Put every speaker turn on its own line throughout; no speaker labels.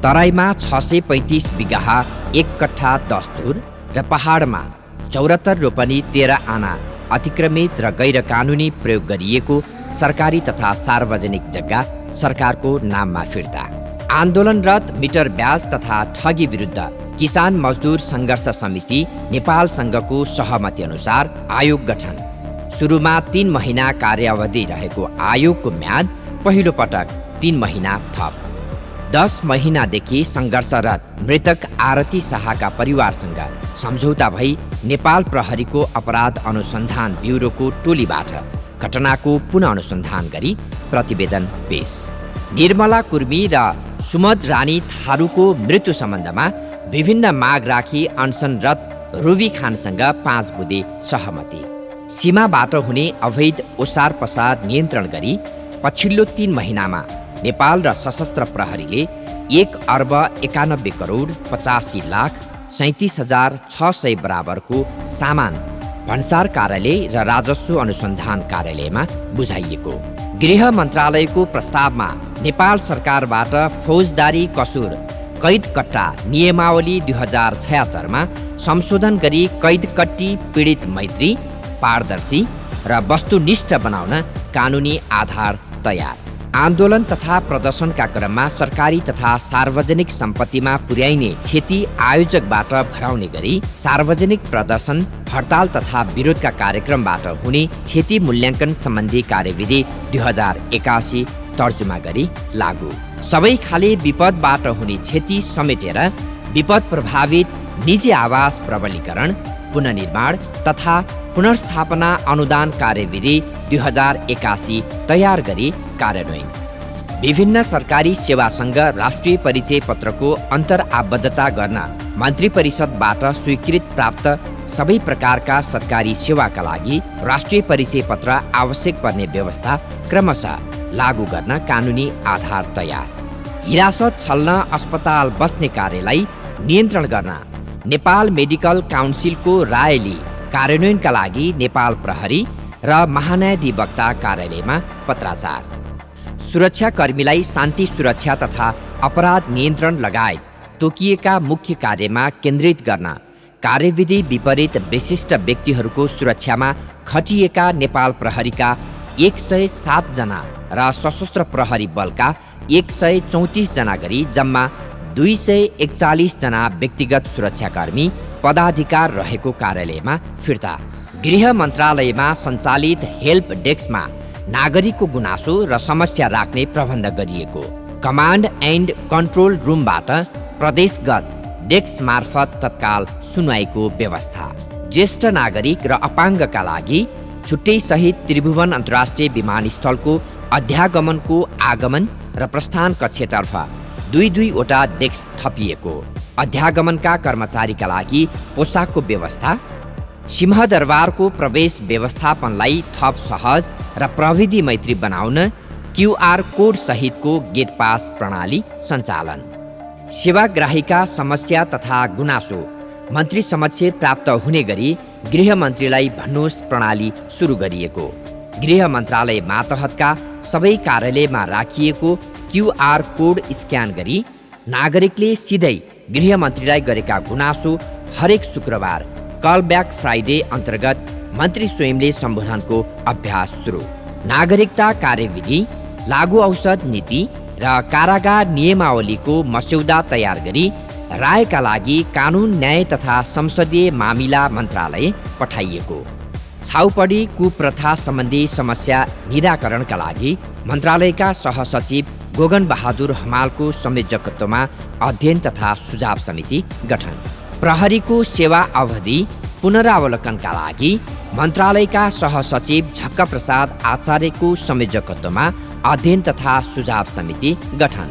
तराईमा 635 बिघा 1 कट्ठा 10 धुर र पहाडमा 74 रोपनी 13 आना अतिक्रमित र गैर कानुनी प्रयोग गरिएको सरकारी तथा सार्वजनिक जग्गा सरकारको नाममा फिर्ता। आन्दोलनरत मिटर ब्याज तथा ठगी विरुद्ध किसान मजदुर सङ्घर्ष समिति नेपाल सङ्घको सहमति अनुसार आयोग गठन। सुरुमा 3 महिना कार्यावधि रहेको आयोगको म्याद पहिलो पटक 3 महिना थप। 10 महिनादेखि सङ्घर्षरत मृतक आरती शाहका परिवारसँग सम्झौता भई नेपाल प्रहरीको अपराध अनुसन्धान ब्युरोको टोलीबाट घटनाको पुनः अनुसन्धान गरी प्रतिवेदन पेश। निर्मला कुर्मी र सुमद रानी थारूको मृत्यु सम्बन्धमा विभिन्न माग राखी अनसनरत रुबी खानसँग 5 बुँदे सहमति। सीमाबाट हुने अवैध ओसार पसार नियन्त्रण गरी पछिल्लो 3 महिनामा नेपाल र सशस्त्र प्रहरीले 1 अर्ब 91 करोड 85 लाख 37,600 बराबरको सामान भन्सार कार्यालय र राजस्व अनुसन्धान कार्यालयमा बुझाइएको। गृह मन्त्रालयको प्रस्तावमा नेपाल सरकारबाट फौजदारी कसुर कैद कट्टा नियमावली 2076मा संशोधन गरी कैद कट्टी पीडित मैत्री पारदर्शी र वस्तुनिष्ठ बनाउन कानुनी आधार तयार। आन्दोलन तथा प्रदर्शनका क्रममा सरकारी तथा सार्वजनिक सम्पत्तिमा पुर्याइने क्षति आयोजकबाट भराउने गरी सार्वजनिक प्रदर्शन हडताल तथा विरोधका कार्यक्रमबाट हुने क्षति मूल्याङ्कन सम्बन्धी कार्यविधि 2081 तर्जुमा गरी लागू। सबै खाले विपदबाट हुने क्षति समेटेर विपद प्रभावित निजी आवास प्रबलीकरण पुनर्निर्माण तथा पुनर्स्थापना अनुदान कार्यविधि 2081 तयार गरी कार्यान्वयन। विभिन्न सरकारी सेवासँग राष्ट्रिय परिचय पत्रको अन्तर आबद्धता गर्न मन्त्री परिषदबाट स्वीकृत प्राप्त सबै प्रकारका सरकारी सेवाका लागि राष्ट्रिय परिचय पत्र आवश्यक पर्ने व्यवस्था क्रमशः लागू गर्न कानुनी आधार तयार। हिरासत छल्न अस्पताल बस्ने कार्यलाई नियन्त्रण गर्न नेपाल मेडिकल काउन्सिलको राय लिई कार्यान्वयनका लागि नेपाल प्रहरी र महान्यायाधिवक्ता कार्यालयमा पत्राचार। सुरक्षाकर्मीलाई शान्ति सुरक्षा तथा अपराध नियन्त्रण लगायत तोकिएका मुख्य कार्यमा केन्द्रित गर्न कार्यविधि विपरीत विशिष्ट व्यक्तिहरूको सुरक्षामा खटिएका नेपाल प्रहरीका 107 जना र सशस्त्र प्रहरी बलका 134 जना गरी जम्मा 241 जना व्यक्तिगत सुरक्षाकर्मी पदाधिकार रहेको कार्यालयमा फिर्ता। गृह मन्त्रालयमा सञ्चालित हेल्प डेस्कमा नागरिकको गुनासो र समस्या राख्ने प्रबन्ध गरिएको। कमान्ड एन्ड कन्ट्रोल रुमबाट प्रदेशगत डेस्क मार्फत तत्काल सुनवाईको व्यवस्था। ज्येष्ठ नागरिक र अपाङ्गका लागि छुट्टै सहित त्रिभुवन अन्तर्राष्ट्रिय विमानस्थलको अध्यागमनको आगमन र प्रस्थान कक्षतर्फ 2 वटा डेस्क थपिएको। अध्यागमनका कर्मचारीका लागि पोसाकको व्यवस्था। सिंहदरबारको प्रवेश व्यवस्थापनलाई थप सहज र प्रविधि मैत्री बनाउन QR कोड सहितको गेट पास प्रणाली सञ्चालन। सेवाग्राहीका समस्या तथा गुनासो मन्त्री समक्ष प्राप्त हुने गरी गृह मन्त्रीलाई भन्नुहोस् प्रणाली सुरु गरिएको। गृह मन्त्रालय मातहतका सबै कार्यालयमा राखिएको QR कोड स्क्यान गरी नागरिकले सिधै गृह मन्त्रीलाई गरेका गुनासो हरेक शुक्रबार कल ब्याक फ्राइडे अन्तर्गत मन्त्री स्वयंले सम्बोधनको अभ्यास सुरु। नागरिकता कार्यविधि, लागू औषध नीति र कारागार नियमावलीको मस्यौदा तयार गरी रायका लागि कानुन न्याय तथा संसदीय मामिला मन्त्रालय पठाइएको। छाउपडी कुप्रथा सम्बन्धी समस्या निराकरणका लागि मन्त्रालयका सहसचिव गोगन बहादुर हमालको संयोजकत्वमा अध्ययन तथा सुझाव समिति गठन। प्रहरीको सेवा अवधि पुनरावलोकनका लागि मन्त्रालयका सहसचिव झक्क प्रसाद आचार्यको संयोजकत्वमा अध्ययन तथा सुझाव समिति गठन।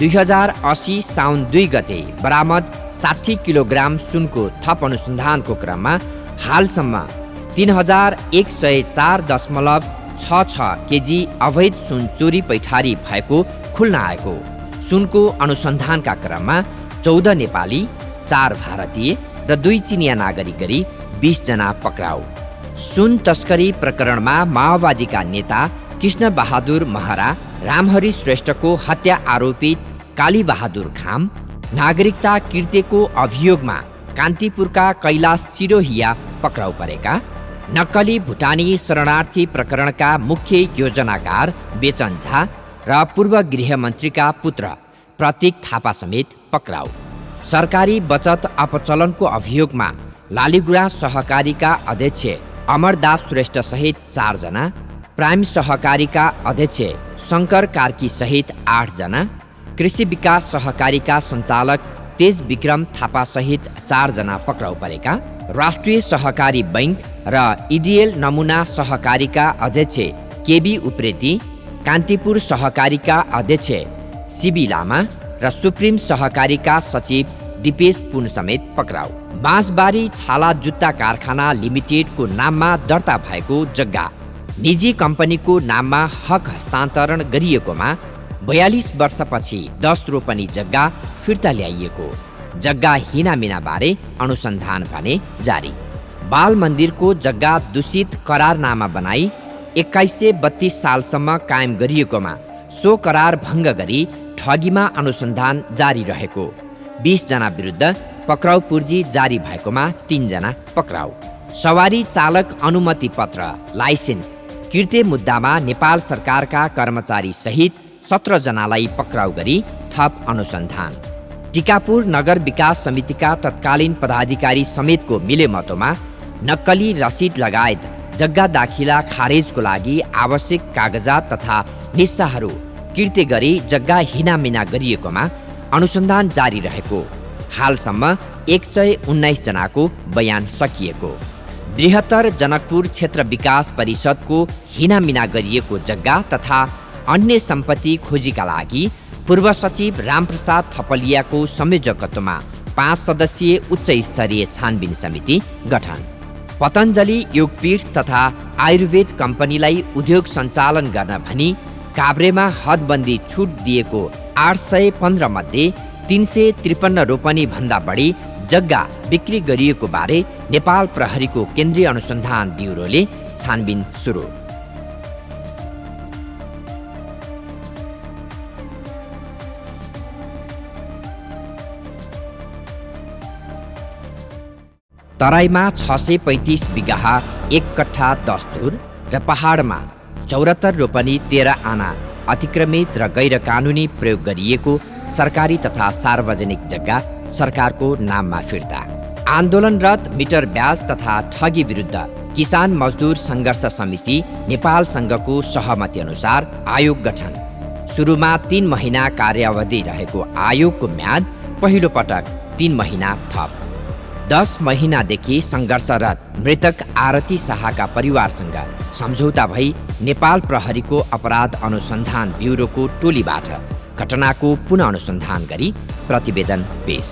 2080 साउन 2 गते बरामद 60 किलोग्राम सुनको थप अनुसन्धानको क्रममा हालसम्म 3104.66 केजी अवैध सुन चोरी पैठारी भएको खुल्न आएको। सुनको अनुसन्धानका क्रममा 14 नेपाली, 4 भारतीय र 2 चिनिया नागरिक गरी 20 जना पक्राउ। सुन तस्करी प्रकरणमा माओवादीका नेता कृष्ण बहादुर महरा, रामहरि श्रेष्ठको हत्या आरोपित कालीबहादुर खाम, नागरिकता किर्तेको अभियोगमा कान्तिपुरका कैलाश सिरोहिया पक्राउ परेका, नक्कली भुटानी शरणार्थी प्रकरणका मुख्य योजनाकार बेचन झा र पूर्व गृहमन्त्रीका पुत्र प्रतीक थापा समेत पक्राउ। सरकारी बचत अपचलनको अभियोगमा लालीगुँडा सहकारीका अध्यक्ष अमरदास श्रेष्ठ सहित 4 जना, प्राइम सहकारीका अध्यक्ष शङ्कर कार्की सहित 8 जना, कृषि विकास सहकारीका सञ्चालक तेज विक्रम थापा सहित 4 जना पक्राउ परेका, राष्ट्रिय सहकारी बैंक र इडिएल नमुना सहकारीका अध्यक्ष केबी उप्रेती, कान्तिपुर सहकारीका अध्यक्ष सिबी लामा र सुप्रिम सहकारीका सचिव दिपेश पुन समेत पक्राउ। बाँसबारी छाला जुत्ता कारखाना लिमिटेडको नाममा दर्ता भएको जग्गा निजी कम्पनीको नाममा हक हस्तान्तरण गरिएकोमा 42 वर्षपछि 10 रोपनी जग्गा फिर्ता ल्याइएको, जग्गा हिनामिनाबारे अनुसन्धान भने जारी। बाल मन्दिरको जग्गा दूषित करारनामा बनाई 2132 सालसम्म कायम गरिएकोमा सो करार भङ्ग गरी ठगीमा अनुसन्धान जारी रहेको, 20 जना विरुद्ध पक्राउ पूर्जी जारी भएकोमा 3 जना पक्राउ। सवारी चालक अनुमति पत्र लाइसेन्स किर्ते मुद्दामा नेपाल सरकारका कर्मचारी सहित 17 जनालाई पक्राउ गरी थप अनुसन्धान। टिकापुर नगर विकास समितिका तत्कालीन पदाधिकारी समेतको मिलेमतोमा नक्कली रसिद लगायत जग्गा दाखिला खारेजको लागि आवश्यक कागजात तथा निस्साहरू किर्ते गरी जग्गा हिनामिना गरिएकोमा अनुसन्धान जारी रहेको, हालसम्म 119 जनाको बयान सकिएको। बृहत्तर जनकपुर क्षेत्र विकास परिषदको हिनामिना गरिएको जग्गा तथा अन्य सम्पत्ति खोजीका लागि पूर्व सचिव रामप्रसाद थपलियाको संयोजकत्वमा 5 सदस्यीय उच्च स्तरीय छानबिन समिति गठन। पतञ्जलि योगपीठ तथा आयुर्वेद कम्पनीलाई उद्योग सञ्चालन गर्न भनी काभ्रेमा हदबन्दी छुट दिएको 815 मध्ये 353 रोपनी भन्दा बढी जग्गा बिक्री गरिएको बारे नेपाल प्रहरीको केन्द्रीय अनुसन्धान ब्युरोले छानबिन सुरु। तराईमा 635 बिघा 1 कट्ठा 10 धुर र पहाडमा 74 रोपनी 13 आना अतिक्रमित र गैर कानुनी प्रयोग गरिएको सरकारी तथा सार्वजनिक जग्गा सरकारको नाममा फिर्ता। आन्दोलनरत मिटर ब्याज तथा ठगी विरुद्ध किसान मजदुर सङ्घर्ष समिति नेपाल सङ्घको सहमति अनुसार आयोग गठन। सुरुमा 3 महिना कार्यावधि रहेको आयोगको म्याद पहिलो पटक 3 महिना थप। 10 महिनादेखि सङ्घर्षरत मृतक आरती शाहका परिवारसँग सम्झौता भई नेपाल प्रहरीको अपराध अनुसन्धान ब्युरोको टोलीबाट घटनाको पुनः अनुसन्धान गरी प्रतिवेदन पेश।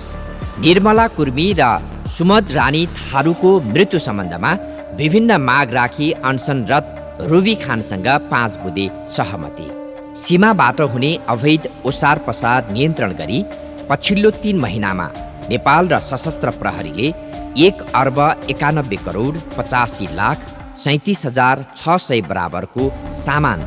निर्मला कुर्मी र सुमद रानी थारूको मृत्यु सम्बन्धमा विभिन्न माग राखी अनसनरत रुबी खानसँग 5 बुँदे सहमति। सीमाबाट हुने अवैध ओसार पसार नियन्त्रण गरी पछिल्लो 3 महिनामा नेपाल र सशस्त्र प्रहरीले 1 अर्ब 91 करोड 85 लाख 37,600 बराबरको सामान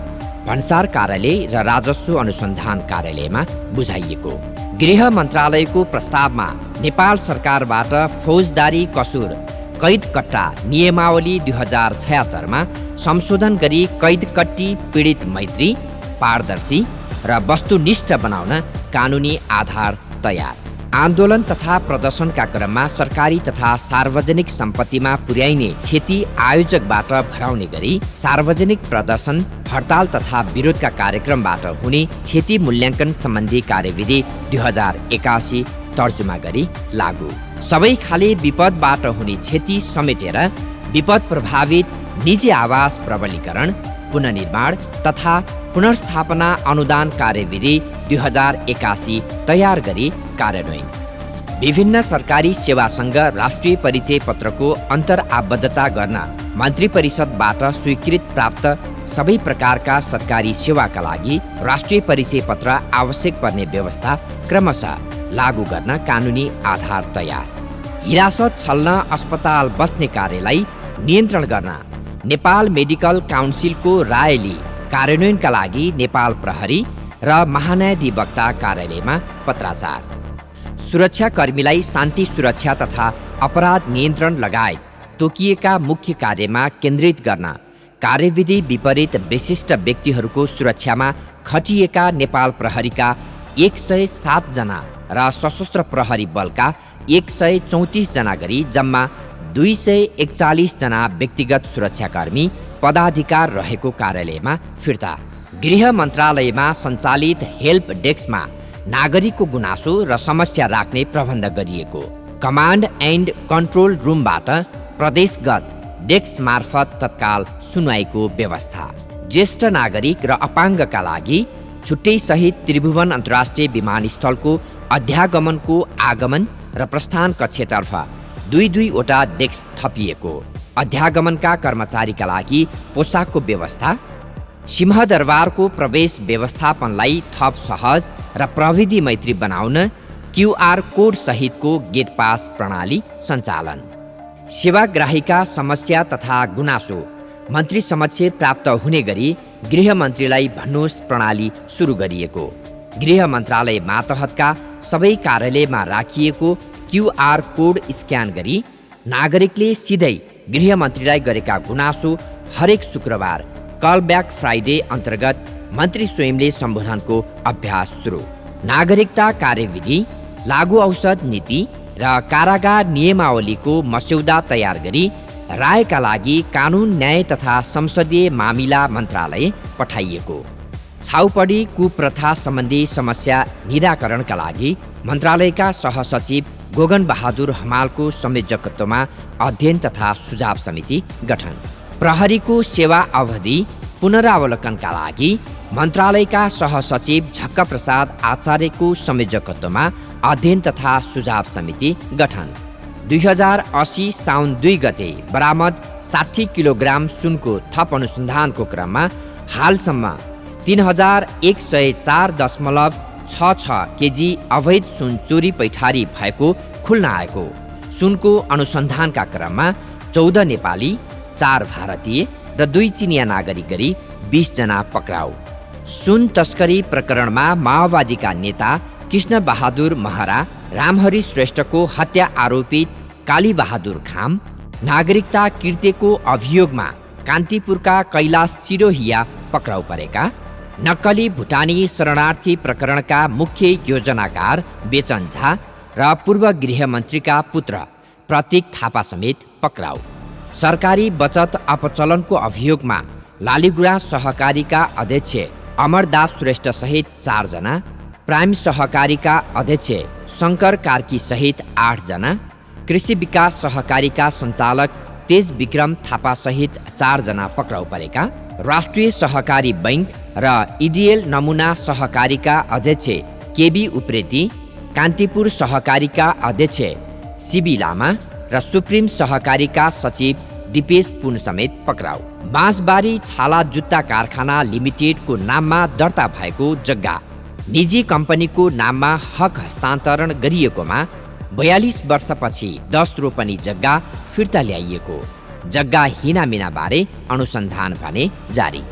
भन्सार कार्यालय र राजस्व अनुसन्धान कार्यालयमा बुझाइएको। गृह मन्त्रालयको प्रस्तावमा नेपाल सरकारबाट फौजदारी कसुर कैद कट्टा नियमावली 2076मा संशोधन गरी कैद कट्टी पीडित मैत्री, पारदर्शी र वस्तुनिष्ठ बनाउन कानुनी आधार तयार। आन्दोलन तथा प्रदर्शनका क्रममा सरकारी तथा सार्वजनिक सम्पत्तिमा पुर्याइने क्षति आयोजकबाट भराउने गरी सार्वजनिक प्रदर्शन, हडताल तथा विरोधका कार्यक्रमबाट हुने क्षति मूल्याङ्कन सम्बन्धी कार्यविधि 2081 तर्जुमा गरी लागू। सबै खाले विपदबाट हुने क्षति समेटेर विपद प्रभावित निजी आवास प्रबलीकरण, पुनर्निर्माण तथा पुनर्स्थापना अनुदान कार्यविधि 2081 तयार गरी कार्यान्वयन। विभिन्न सरकारी सेवासँग राष्ट्रिय परिचय पत्रको अन्तरआबद्धता गर्न मन्त्री परिषदबाट स्वीकृत प्राप्त सबै प्रकारका सरकारी सेवाका लागि राष्ट्रिय परिचय पत्र आवश्यक पर्ने व्यवस्था क्रमशः लागू गर्न कानुनी आधार तयार। हिरासत छल्न अस्पताल बस्ने कार्यलाई नियन्त्रण गर्न नेपाल मेडिकल काउन्सिलको राय लिई कार्यान्वयनका लागि नेपाल प्रहरी र महान्यायाधिवक्ता कार्यालयमा पत्राचार। सुरक्षाकर्मीलाई शान्ति सुरक्षा तथा अपराध नियन्त्रण लगायत तोकिएका मुख्य कार्यमा केन्द्रित गर्न, कार्यविधि विपरीत विशिष्ट व्यक्तिहरूको सुरक्षामा खटिएका नेपाल प्रहरीका 107 जना र सशस्त्र प्रहरी बलका 134 जना गरी जम्मा 241 जना व्यक्तिगत सुरक्षाकर्मी पदाधिकार रहेको कार्यालयमा फिर्ता। गृह मन्त्रालयमा सञ्चालित हेल्प डेस्कमा नागरिकको गुनासो र समस्या राख्ने प्रबन्ध गरिएको। कमान्ड एन्ड कन्ट्रोल रुमबाट प्रदेशगत डेस्क मार्फत तत्काल सुनवाईको व्यवस्था। ज्येष्ठ नागरिक र अपाङ्गका लागि छुट्टै सहित त्रिभुवन अन्तर्राष्ट्रिय विमानस्थलको अध्यागमनको आगमन र प्रस्थान कक्षतर्फ 2-2वटा डेस्क थपिएको। अध्यागमनका कर्मचारीका लागि पोसाकको व्यवस्था। सिंहदरबारको प्रवेश व्यवस्थापनलाई थप सहज र प्रविधि मैत्री बनाउन QR कोड सहितको गेट पास प्रणाली सञ्चालन। सेवाग्राहीका समस्या तथा गुनासो मन्त्री समक्ष प्राप्त हुने गरी गृहमन्त्रीलाई भन्नुहोस् प्रणाली सुरु गरिएको। गृह मन्त्रालय मातहतका सबै कार्यालयमा राखिएको QR कोड स्क्यान गरी नागरिकले सिधै गृहमन्त्रीलाई गरेका गुनासो हरेक शुक्रबार कल ब्याक फ्राइडे अन्तर्गत मन्त्री स्वयंले सम्बोधनको अभ्यास सुरु। नागरिकता कार्यविधि, लागू औषध नीति र कारागार नियमावलीको मस्यौदा तयार गरी रायका लागि कानुन न्याय तथा संसदीय मामिला मन्त्रालय पठाइएको। छाउपडी कुप्रथा सम्बन्धी समस्या निराकरणका लागि मन्त्रालयका सहसचिव गोगन बहादुर हमालको संयोजकत्वमा अध्ययन तथा सुझाव समिति गठन। प्रहरीको सेवा अवधि पुनरावलोकनका लागि मन्त्रालयका सहसचिव झक्क प्रसाद आचार्यको संयोजकत्वमा अध्ययन तथा सुझाव समिति गठन। 2080 साउन 2 गते बरामद 60 किलोग्राम सुनको थप अनुसन्धानको क्रममा हालसम्म 3104.66 केजी अवैध सुन चोरी पैठारी भएको खुल्न आएको। सुनको अनुसन्धानका क्रममा 14 नेपाली, 4 भारतीय र 2 चिनिया नागरिक गरी 20 जना पक्राउ। सुन तस्करी प्रकरणमा माओवादीका नेता कृष्ण बहादुर महरा, रामहरि श्रेष्ठको हत्या आरोपित काली बहादुर खाम, नागरिकता किर्तेको अभियोगमा कान्तिपुरका कैलाश सिरोहिया पक्राउ परेका, नक्कली भुटानी शरणार्थी प्रकरणका मुख्य योजनाकार बेचन झा र पूर्व गृहमन्त्रीका पुत्र प्रतीक थापा समेत पक्राउ। सरकारी बचत अपचलनको अभियोगमा लालीगुडा सहकारीका अध्यक्ष अमरदास श्रेष्ठ सहित 4 जना, प्राइम सहकारीका अध्यक्ष शङ्कर कार्की सहित 8 जना, कृषि विकास सहकारीका सञ्चालक तेज विक्रम थापा सहित 4 जना पक्राउ परेका, राष्ट्रिय सहकारी बैंक र इडिएल नमुना सहकारीका अध्यक्ष केबी उप्रेती, कान्तिपुर सहकारीका अध्यक्ष सिबी लामा र सुप्रिम सहकारीका सचिव दिपेश पुन समेत पक्राउ। बाँसबारी छाला जुत्ता कारखाना लिमिटेडको नाममा दर्ता भएको जग्गा निजी कम्पनीको नाममा हक हस्तान्तरण गरिएकोमा 42 वर्षपछि 10 रोपनी जग्गा फिर्ता ल्याइएको। जग्गा हिनामिना बारे अनुसन्धान भने जारी।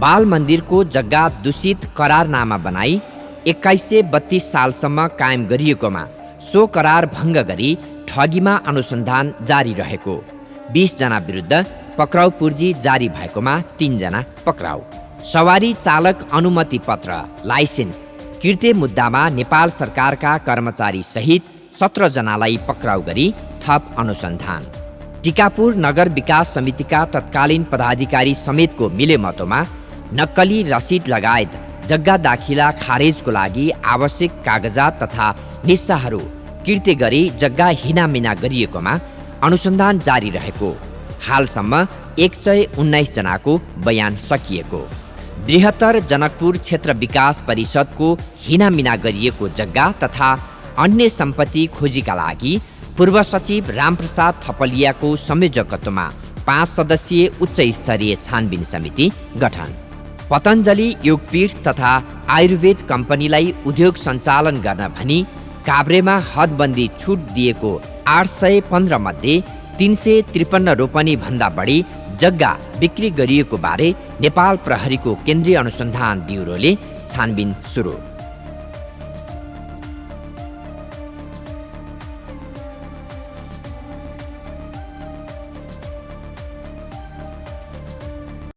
बाल मन्दिरको जग्गा दूषित करारनामा बनाई 2132 सालसम्म कायम गरिएकोमा सो करार भङ्ग गरी ठगीमा अनुसन्धान जारी रहेको। 20 जना विरुद्ध पक्राउ पूर्जी जारी भएकोमा 3 जना पक्राउ। सवारी चालक अनुमति पत्र लाइसेन्स किर्ते मुद्दामा नेपाल सरकारका कर्मचारी सहित 17 जनालाई पक्राउ गरी थप अनुसन्धान। टिकापुर नगर विकास समितिका तत्कालीन पदाधिकारी समेतको मिलेमतोमा नक्कली रसिद लगायत जग्गा दाखिला खारेजको लागि आवश्यक कागजात तथा निस्साहरू किर्ते गरी जग्गा हिनामिना गरिएकोमा अनुसन्धान जारी रहेको। हालसम्म 119 जनाको बयान सकिएको। बृहत्तर जनकपुर क्षेत्र विकास परिषदको हिनामिना गरिएको जग्गा तथा अन्य सम्पत्ति खोजीका लागि पूर्व सचिव रामप्रसाद थपलियाको संयोजकत्वमा 5 सदस्यीय उच्च स्तरीय छानबिन समिति गठन। पतञ्जलि योगपीठ तथा आयुर्वेद कम्पनीलाई उद्योग सञ्चालन गर्न भनी काभ्रेमा हदबन्दी छुट दिएको 815 मध्ये 353 रोपनी भन्दा बढी जग्गा बिक्री गरिएको बारे नेपाल प्रहरीको केन्द्रीय अनुसन्धान ब्युरोले छानबिन सुरु।